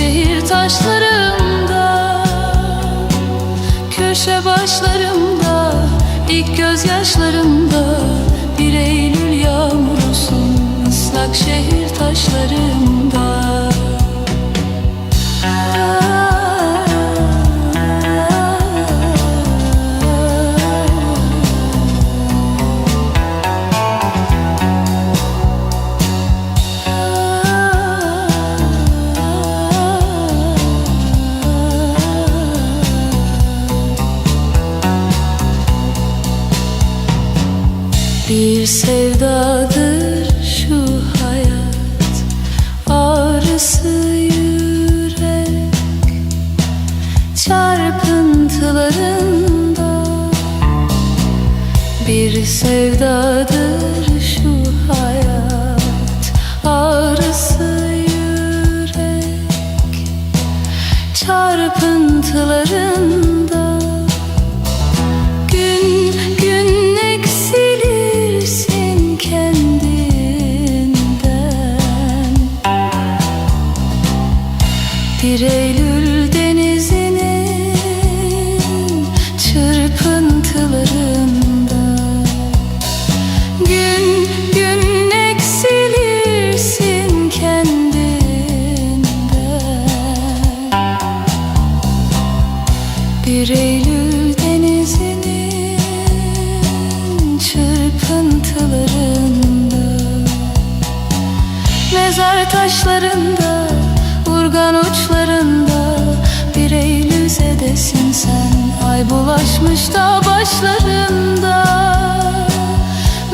şehir taşlarımda, köşe başlarımda, ilk gözyaşlarımda bir Eylül yağmurusun, ıslak şehir taşlarımda. Bir sevdadır şu hayat, ağrısı yürek çarpıntılarında. Bir sevdadır şu hayat, ağrısı yürek çarpıntılarında. Bir Eylül denizinin çırpıntılarında. Gün gün eksilirsin kendinden. Bir Eylül denizinin çırpıntılarında. Mezar taşlarında, urgan uçlarında bir Eylül zedesin sen. Ay bulaşmış da başlarında.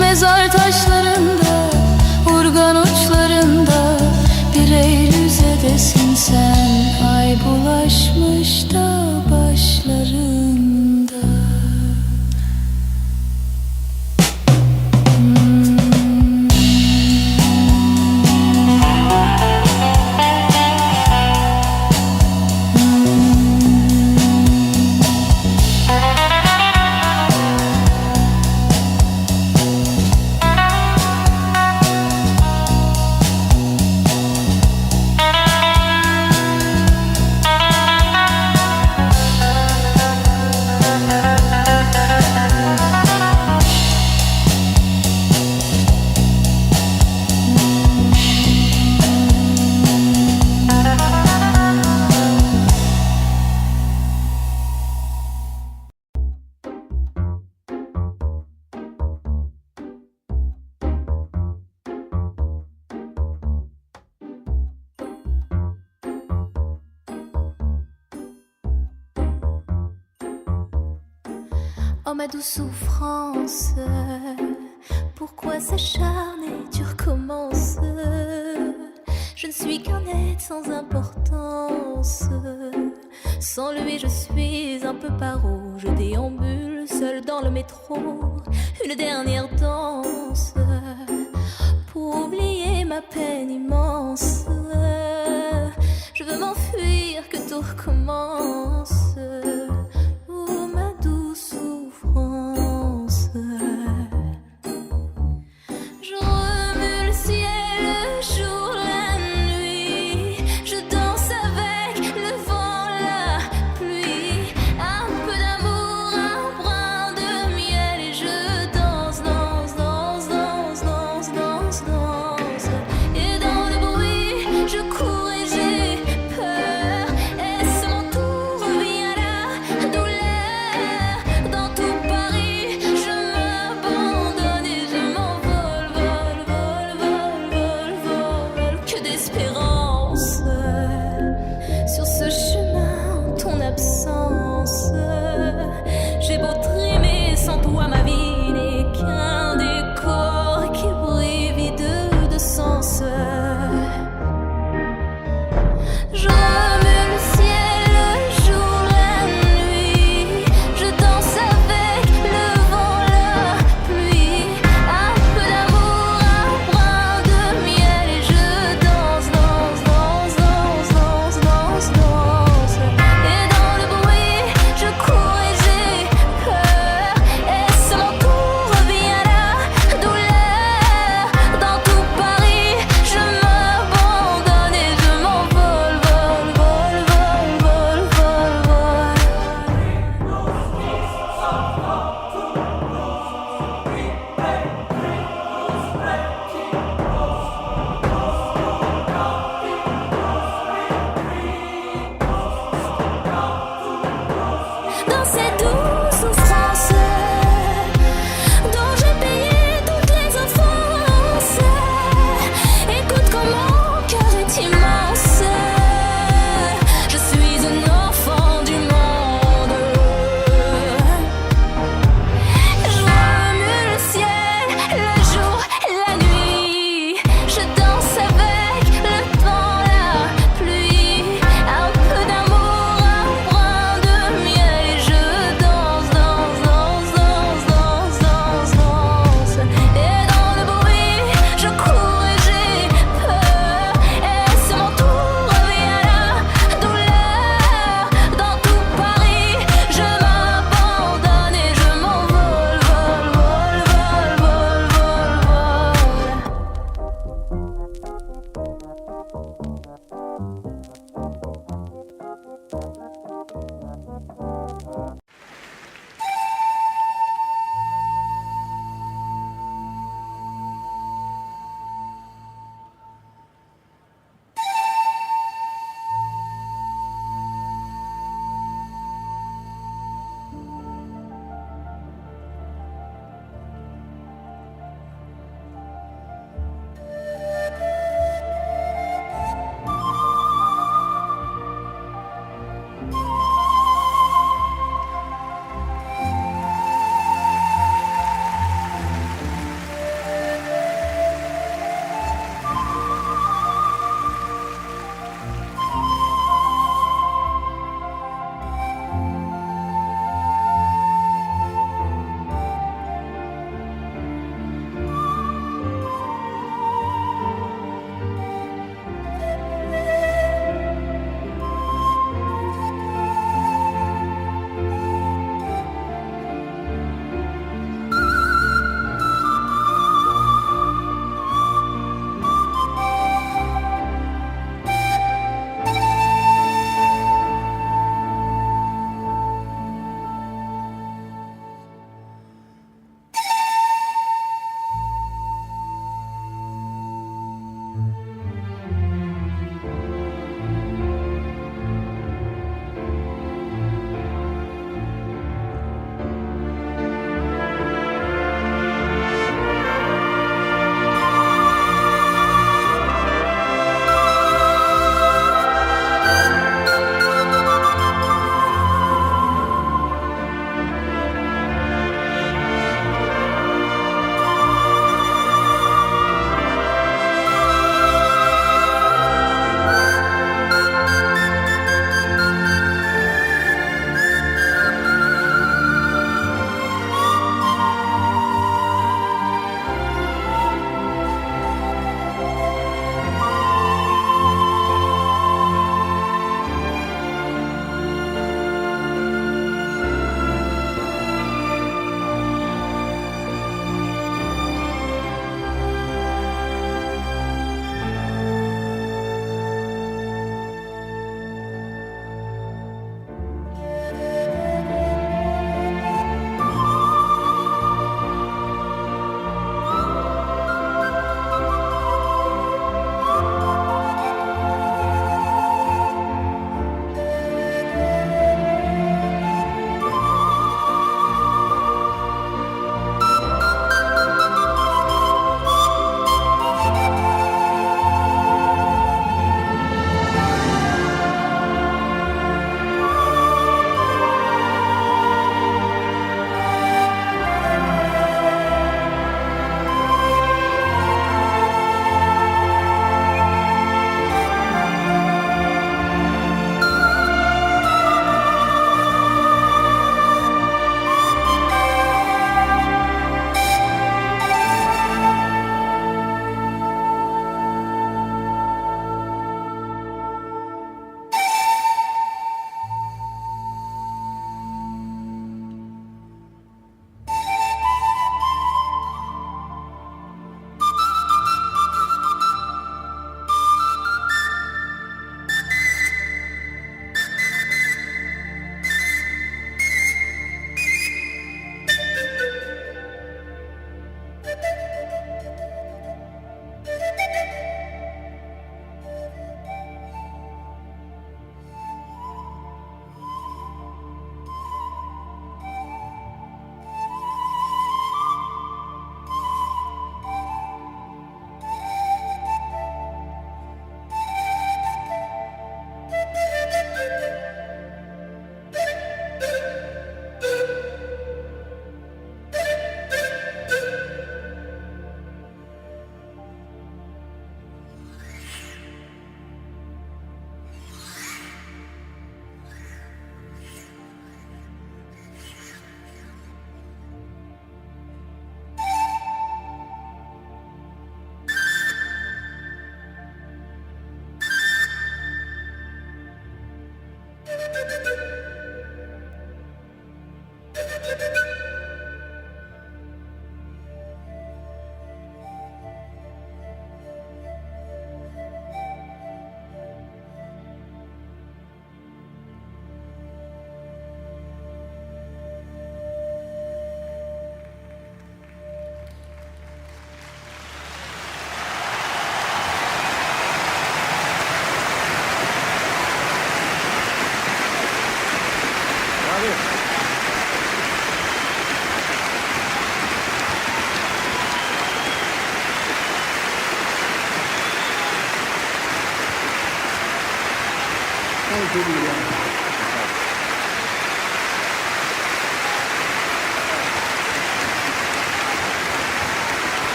Mezar taşlarında, urgan uçlarında bir Eylül zedesin sen. Ay bulaşmış da başlarında. Oh ma douce souffrance, pourquoi s'acharner, tu recommences. Je ne suis qu'un être sans importance. Sans lui je suis un peu paro. Je déambule seul dans le métro. Une dernière danse pour oublier ma peine immense. Je veux m'enfuir, que tout recommence. Et dans le bruit, je cours et j'ai peur. Est-ce mon tour? Oui.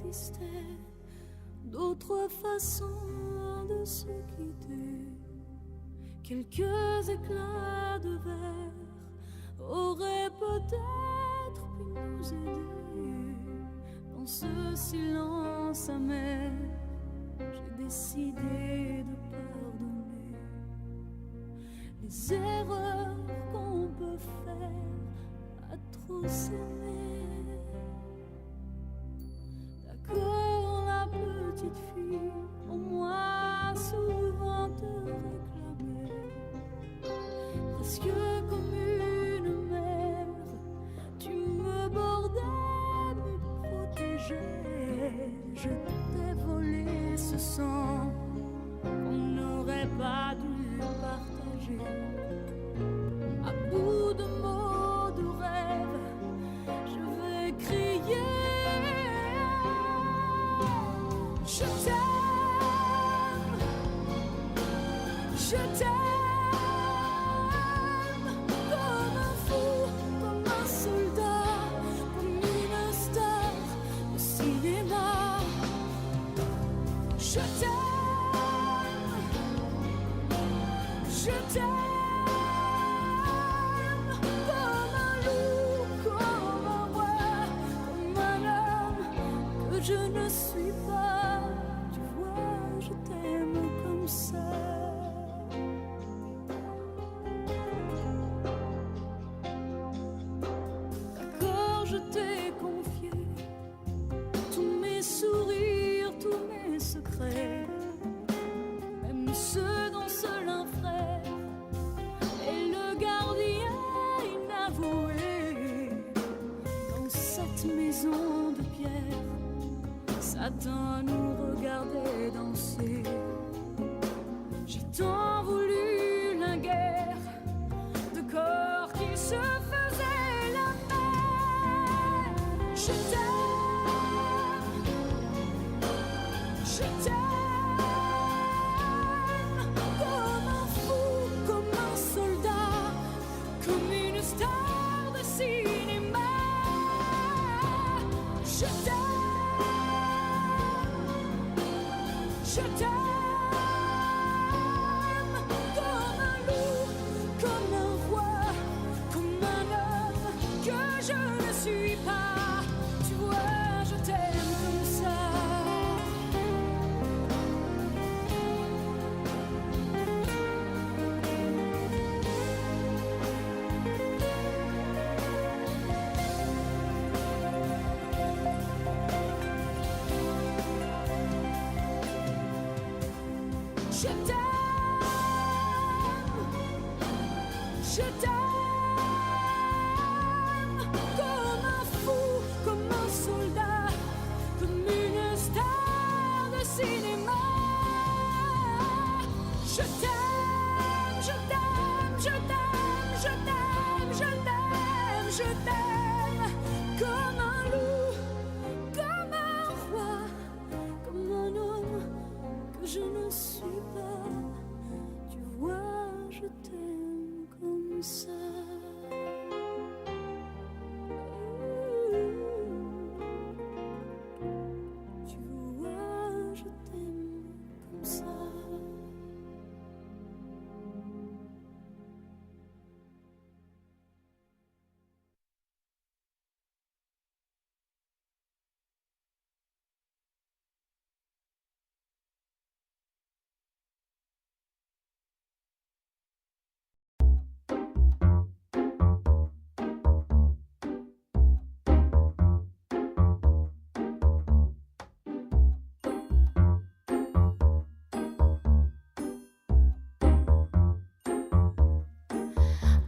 existait d'autres façons de se quitter. Quelques éclats de verre auraient peut-être pu nous aider. Dans ce silence amer, j'ai décidé de pardonner les erreurs qu'on peut faire à trop s'aimer. D'accord, la petite fille, au moins souvent te réclamait, presque comme une mère, tu me bordais, me protégeais. Je t'ai volé ce sang qu'on n'aurait pas dû partager. À bout de mots, de rêves, je vais crier. Je t'aime, je t'aime, comme un fou, comme un soldat, comme une star de cinéma. Je t'aime, je t'aime, comme un loup, comme un roi, comme un homme que je ne suis pas. Tu vois, je t'aime comme ça. D'accord, je t'ai confié tous mes sourires, tous mes secrets, même ceux dont seul un frère est le gardien inavoué. Dans cette maison de pierre, Satan nous regardait danser. J'ai tant voulu la guerre de corps qui se faisaient la paix. Je t'aime, je t'aime, comme un fou, comme un soldat, comme une star de cinéma. Je t'aime, je t'aime, comme un loup, comme un roi, comme un homme que je ne suis pas. Tu vois, je t'aime comme ça. Je t'aime, Je t'aime comme un fou, comme un soldat, comme une star de cinéma. Je t'aime, je t'aime, je t'aime, je t'aime, je t'aime, je t'aime comme un loup, comme un roi, comme un homme que je ne suis pas. Tu vois, je t'aime comme ça. Tu vois, je t'aime comme ça.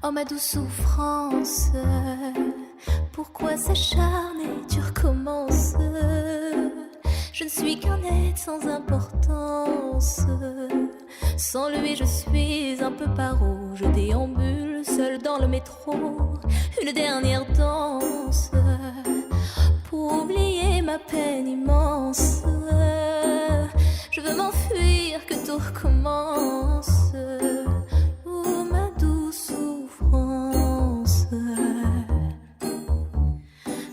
Oh ma douce souffrance, pourquoi s'acharner, tu recommences. Je ne suis qu'un être sans importance. Sans lui je suis un peu paro. Je déambule seul dans le métro. Une dernière danse pour oublier ma peine immense. Je veux m'enfuir, que tout recommence. Oh ma douce souffrance.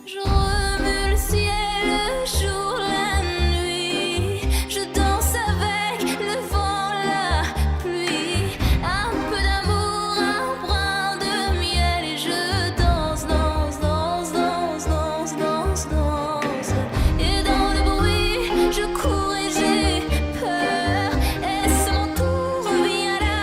Je remue le ciel, le jour, la nuit. Je danse avec le vent, la pluie. Un peu d'amour, un brin de miel. Et je danse, danse, danse, danse, danse, danse, danse. Et dans le bruit, je cours et j'ai peur. Est-ce mon tour? Viens là,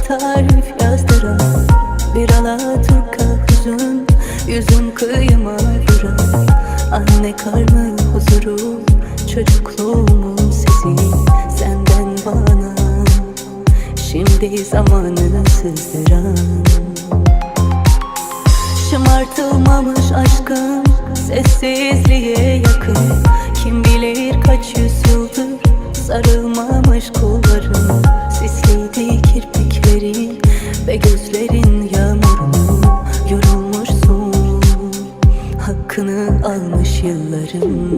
tarif yazdıran bir Alaturka hüzün, yüzüm kıyıma vuran anne karnı huzuru, çocukluğumun sesi senden bana, şimdi zamanı sızdıran. Şımartılmamış aşkın sessizliğe yakın, kim bilir kaç yüzyıldır sarılmamış kolların, sisliydi kirpiklerin ve gözlerin yağmurunu, yorulmuşsun, hakkını almış yılların.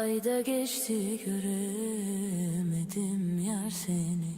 ayda geçti göremedim yar seni.